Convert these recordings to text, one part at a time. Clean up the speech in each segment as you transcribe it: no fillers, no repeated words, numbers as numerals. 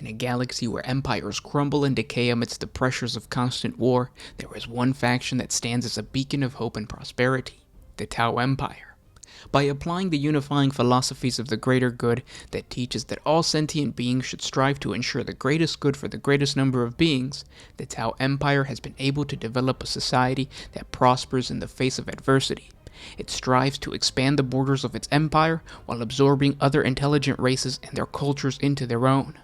a galaxy where empires crumble and decay amidst the pressures of constant war, there is one faction that stands as a beacon of hope and prosperity: the Tau Empire. By applying the unifying philosophies of the greater good that teaches that all sentient beings should strive to ensure the greatest good for the greatest number of beings, the Tau Empire has been able to develop a society that prospers in the face of adversity. It strives to expand the borders of its empire while absorbing other intelligent races and their cultures into their own.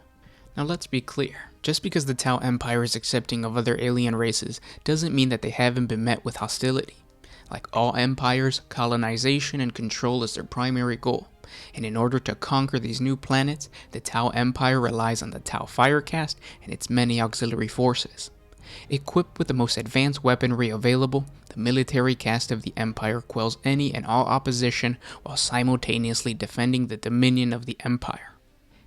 Now let's be clear, just because the Tau Empire is accepting of other alien races doesn't mean that they haven't been met with hostility. Like all empires, colonization and control is their primary goal, and in order to conquer these new planets, the Tau Empire relies on the Tau Firecaste and its many auxiliary forces. Equipped with the most advanced weaponry available, the military caste of the Empire quells any and all opposition while simultaneously defending the dominion of the Empire.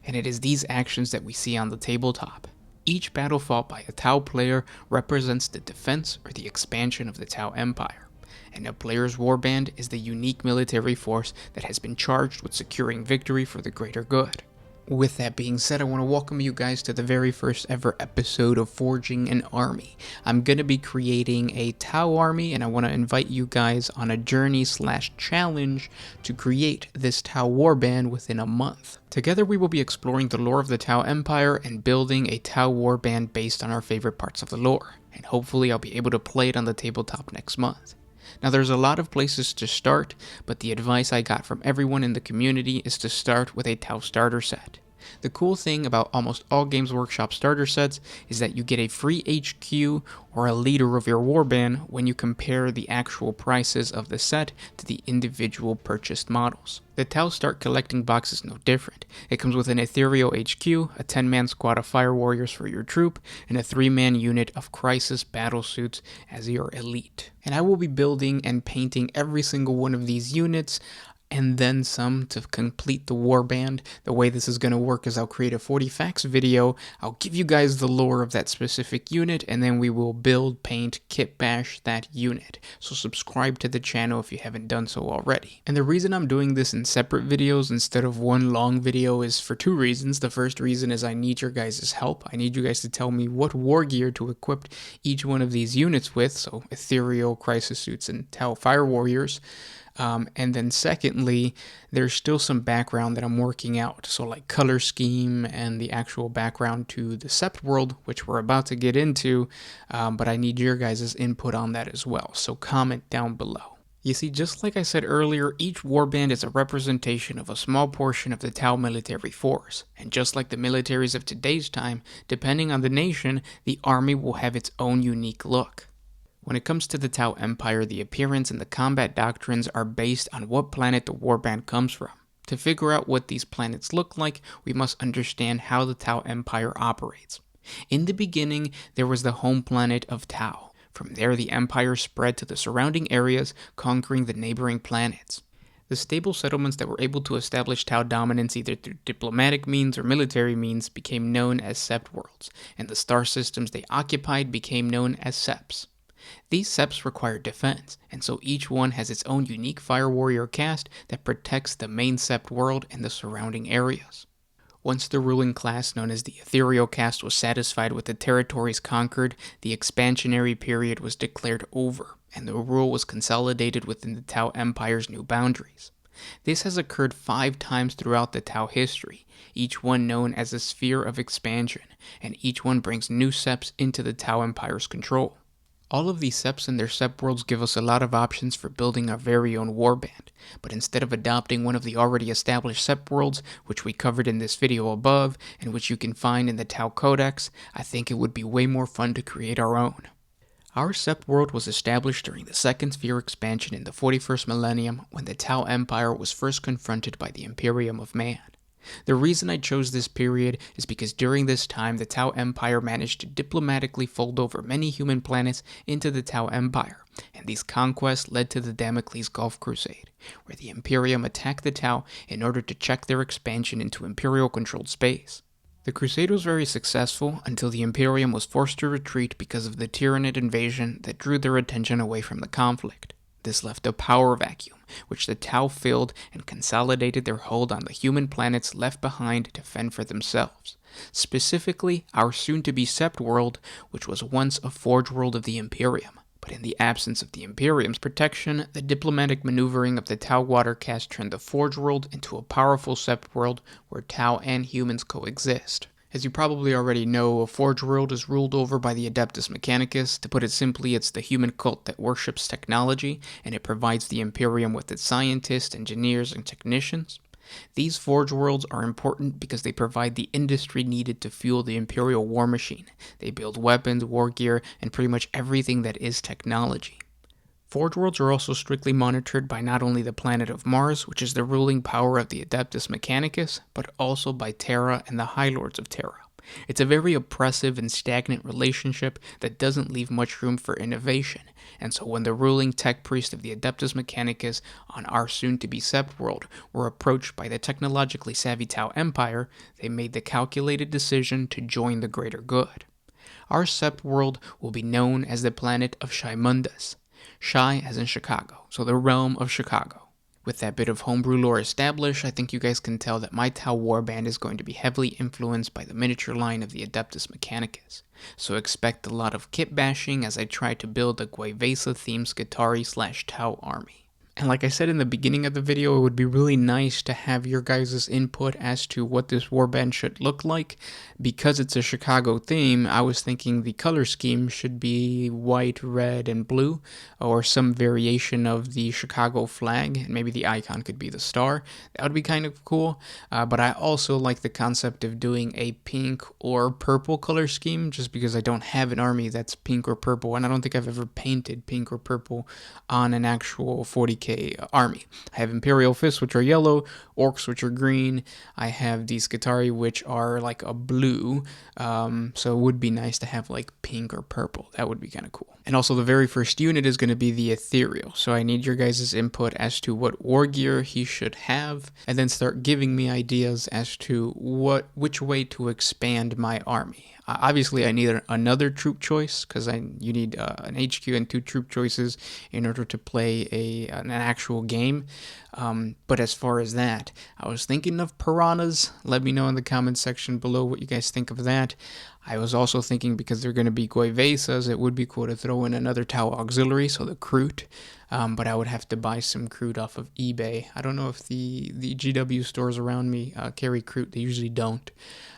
And it is these actions that we see on the tabletop. Each battle fought by a Tau player represents the defense or the expansion of the Tau Empire, and a player's warband is the unique military force that has been charged with securing victory for the greater good. With that being said, I want to welcome you guys to the very first ever episode of Forging an Army. I'm going to be creating a Tau army, and I want to invite you guys on a journey/challenge to create this Tau warband within a month. Together we will be exploring the lore of the Tau Empire and building a Tau warband based on our favorite parts of the lore, and hopefully I'll be able to play it on the tabletop next month. Now there's a lot of places to start, but the advice I got from everyone in the community is to start with a Tau starter set. The cool thing about almost all Games Workshop starter sets is that you get a free HQ or a leader of your warband when you compare the actual prices of the set to the individual purchased models. The Tau Start Collecting box is no different. It comes with an ethereal HQ, a 10-man squad of fire warriors for your troop, and a 3-man unit of crisis battle suits as your elite. And I will be building and painting every single one of these units, and then some to complete the warband. The way this is going to work is I'll create a 40 facts video, I'll give you guys the lore of that specific unit, and then we will build, paint, kit bash that unit. So subscribe to the channel if you haven't done so already. And the reason I'm doing this in separate videos instead of one long video is for two reasons. The first reason is I need your guys' help. I need you guys to tell me what war gear to equip each one of these units with, so ethereal, crisis suits, and Tau fire warriors. And then secondly, there's still some background that I'm working out. So like color scheme and the actual background to the Sept world, which we're about to get into, but I need your guys' input on that as well. So comment down below. You see, just like I said earlier, each warband is a representation of a small portion of the Tau military force. And just like the militaries of today's time, depending on the nation, the army will have its own unique look. When it comes to the Tau Empire, the appearance and the combat doctrines are based on what planet the warband comes from. To figure out what these planets look like, we must understand how the Tau Empire operates. In the beginning, there was the home planet of Tau. From there, the empire spread to the surrounding areas, conquering the neighboring planets. The stable settlements that were able to establish Tau dominance either through diplomatic means or military means became known as Sept worlds, and the star systems they occupied became known as Septs. These Septs require defense, and so each one has its own unique fire warrior caste that protects the main Sept world and the surrounding areas. Once the ruling class known as the ethereal caste was satisfied with the territories conquered, the expansionary period was declared over, and the rule was consolidated within the Tau Empire's new boundaries. This has occurred 5 times throughout the Tau history, each one known as a sphere of expansion, and each one brings new Septs into the Tau Empire's control. All of these Septs and their Sept worlds give us a lot of options for building our very own warband, but instead of adopting one of the already established Sept worlds, which we covered in this video above, and which you can find in the Tau Codex, I think it would be way more fun to create our own. Our Sept world was established during the Second Sphere expansion in the 41st millennium when the Tau Empire was first confronted by the Imperium of Man. The reason I chose this period is because during this time the Tau Empire managed to diplomatically fold over many human planets into the Tau Empire, and these conquests led to the Damocles Gulf Crusade, where the Imperium attacked the Tau in order to check their expansion into Imperial-controlled space. The crusade was very successful until the Imperium was forced to retreat because of the Tyranid invasion that drew their attention away from the conflict. This left a power vacuum, which the Tau filled and consolidated their hold on the human planets left behind to fend for themselves. Specifically, our soon-to-be Sept world, which was once a forge world of the Imperium. But in the absence of the Imperium's protection, the diplomatic maneuvering of the Tau watercast turned the forge world into a powerful Sept world where Tau and humans coexist. As you probably already know, a Forge world is ruled over by the Adeptus Mechanicus. To put it simply, it's the human cult that worships technology, and it provides the Imperium with its scientists, engineers, and technicians. These Forge worlds are important because they provide the industry needed to fuel the Imperial war machine. They build weapons, war gear, and pretty much everything that is technology. Forge worlds are also strictly monitored by not only the planet of Mars, which is the ruling power of the Adeptus Mechanicus, but also by Terra and the High Lords of Terra. It's a very oppressive and stagnant relationship that doesn't leave much room for innovation, and so when the ruling tech priest of the Adeptus Mechanicus on our soon-to-be Sept world were approached by the technologically savvy Tau Empire, they made the calculated decision to join the greater good. Our Sept world will be known as the planet of Shaimundus. Shai as in Chicago, so the realm of Chicago. With that bit of homebrew lore established, I think you guys can tell that my Tau warband is going to be heavily influenced by the miniature line of the Adeptus Mechanicus. So expect a lot of kit bashing as I try to build a Guayvesa-themed Skitarii/Tau army. And like I said in the beginning of the video, it would be really nice to have your guys' input as to what this warband should look like. Because it's a Chicago theme, I was thinking the color scheme should be white, red, and blue, or some variation of the Chicago flag, and maybe the icon could be the star. That would be kind of cool, but I also like the concept of doing a pink or purple color scheme, just because I don't have an army that's pink or purple, and I don't think I've ever painted pink or purple on an actual 40K army. I have Imperial Fists, which are yellow, Orcs, which are green. I have these Skitarii, which are like a blue, so it would be nice to have like pink or purple. That would be kind of cool. And also the very first unit is going to be the Ethereal, so I need your guys' input as to what war gear he should have, and then start giving me ideas as to which way to expand my army. Obviously, I need another troop choice, because you need an HQ and 2 troop choices in order to play an actual game. But as far as that, I was thinking of piranhas. Let me know in the comment section below what you guys think of that. I was also thinking, because they're going to be Guayvesas, it would be cool to throw in another Tau auxiliary, so the Kroot. But I would have to buy some Kroot off of eBay. I don't know if the GW stores around me carry Kroot. They usually don't.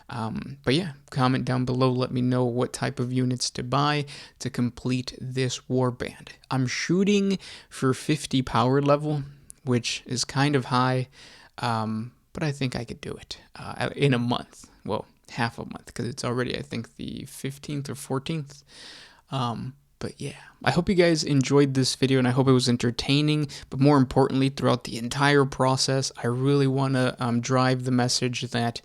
But yeah, comment down below, let me know what type of units to buy to complete this warband. I'm shooting for 50 power level, which is kind of high, but I think I could do it in a month. Well, half a month, because it's already, I think, the 15th or 14th. But yeah, I hope you guys enjoyed this video, and I hope it was entertaining, but more importantly, throughout the entire process, I really want to drive the message that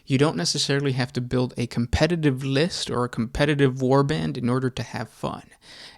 you don't necessarily have to build a competitive list or a competitive warband in order to have fun.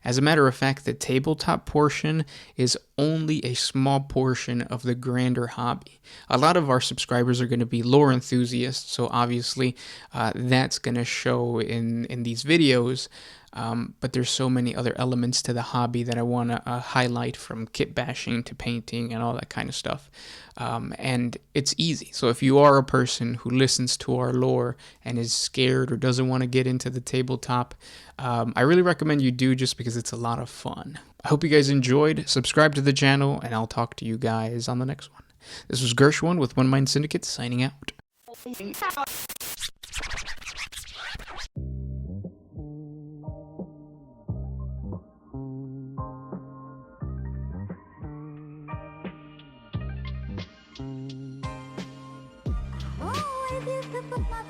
As a matter of fact, the tabletop portion is only a small portion of the grander hobby. A lot of our subscribers are going to be lore enthusiasts, so obviously that's going to show in these videos. But there's so many other elements to the hobby that I want to highlight, from kit bashing to painting and all that kind of stuff. And it's easy. So if you are a person who listens to our lore and is scared or doesn't want to get into the tabletop, I really recommend you do, just because it's a lot of fun. I hope you guys enjoyed. Subscribe to the channel, and I'll talk to you guys on the next one. This was Gershwin with One Mind Syndicate, signing out. Oh, what is this? This was my